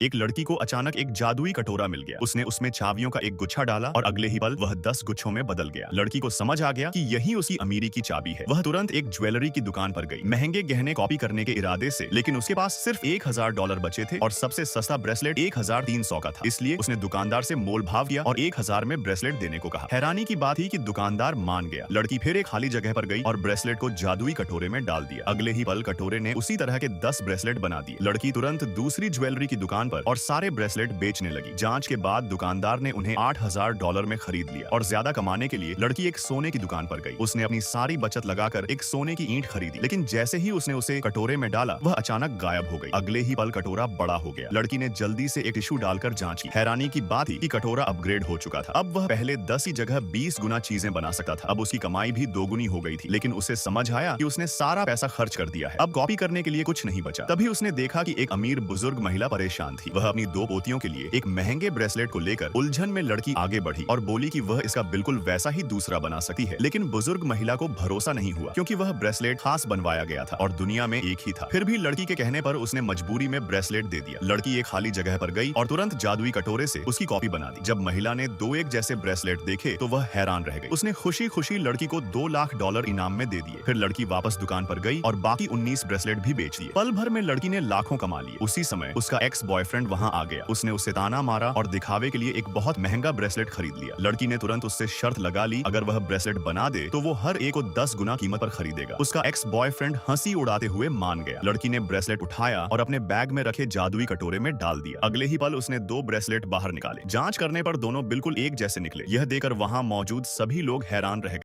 एक लड़की को अचानक एक जादुई कटोरा मिल गया। उसने उसमें चाबियों का एक गुच्छा डाला और अगले ही पल वह 10 गुच्छों में बदल गया। लड़की को समझ आ गया कि यही उसकी अमीरी की चाबी है। वह तुरंत एक ज्वेलरी की दुकान पर गई, महंगे गहने कॉपी करने के इरादे से, लेकिन उसके पास सिर्फ $1000 बचे थे और सबसे सस्ता ब्रेसलेट 1300 का था। इसलिए उसने दुकानदार से मोल भाव किया और 1000 में ब्रेसलेट देने को कहा। हैरानी की बात थी कि दुकानदार मान गया। लड़की फिर एक खाली जगह पर गई और ब्रेसलेट को जादुई कटोरे में डाल दिया। अगले ही पल कटोरे ने उसी तरह के 10 ब्रेसलेट बना दिए। लड़की तुरंत दूसरी ज्वेलरी की दुकान पर और सारे ब्रेसलेट बेचने लगी। जांच के बाद दुकानदार ने उन्हें $8000 में खरीद लिया और ज्यादा कमाने के लिए लड़की एक सोने की दुकान पर गई। उसने अपनी सारी बचत लगाकर एक सोने की ईंट खरीदी, लेकिन जैसे ही उसने उसे कटोरे में डाला वह अचानक गायब हो गई। अगले ही पल कटोरा बड़ा हो गया। लड़की ने जल्दी से एक टिश्यू डालकर जांच की। हैरानी की बात थी कि कटोरा अपग्रेड हो चुका था। अब वह पहले 10 की जगह 20 गुना चीजें बना सकता था। अब उसकी कमाई भी दोगुनी हो गई थी, लेकिन उसे समझ आया कि उसने सारा पैसा खर्च कर दिया है। अब कॉपी करने के लिए कुछ नहीं बचा। तभी उसने देखा कि एक अमीर बुजुर्ग महिला परेशान थी। वह अपनी 2 पोतियों के लिए एक महंगे ब्रेसलेट को लेकर उलझन में लड़की आगे बढ़ी और बोली कि वह इसका बिल्कुल वैसा ही दूसरा बना सकती है। लेकिन बुजुर्ग महिला को भरोसा नहीं हुआ, क्योंकि वह ब्रेसलेट खास बनवाया गया था और दुनिया में एक ही था। फिर भी लड़की के कहने पर उसने मजबूरी में ब्रेसलेट दे दिया। लड़की एक खाली जगह पर गई और तुरंत जादुई कटोरे से उसकी कॉपी बना दी। जब महिला ने 2 एक जैसे ब्रेसलेट देखे तो वह हैरान रह गई। उसने खुशी खुशी लड़की को $2 लाख इनाम में दे दिए। फिर लड़की वापस दुकान पर गई और बाकी 19 ब्रेसलेट भी बेच दिए। पल भर में लड़की ने लाखों कमा लिए। उसी समय उसका एक्स बॉयफ्रेंड वहां आ गया। उसने उसे ताना मारा और दिखावे के लिए एक बहुत महंगा ब्रेसलेट खरीद लिया। लड़की ने तुरंत उससे शर्त लगा ली, अगर वह ब्रेसलेट बना दे तो वो हर एक को 10 गुना कीमत पर खरीदेगा। उसका एक्स बॉयफ्रेंड हंसी उड़ाते हुए मान गया। लड़की ने ब्रेसलेट उठाया और अपने बैग में रखे जादुई कटोरे में डाल दिया। अगले ही पल उसने 2 ब्रेसलेट बाहर निकाले। जांच करने पर दोनों बिल्कुल एक जैसे निकले। यह देखकर वहां मौजूद सभी लोग हैरान रह गए।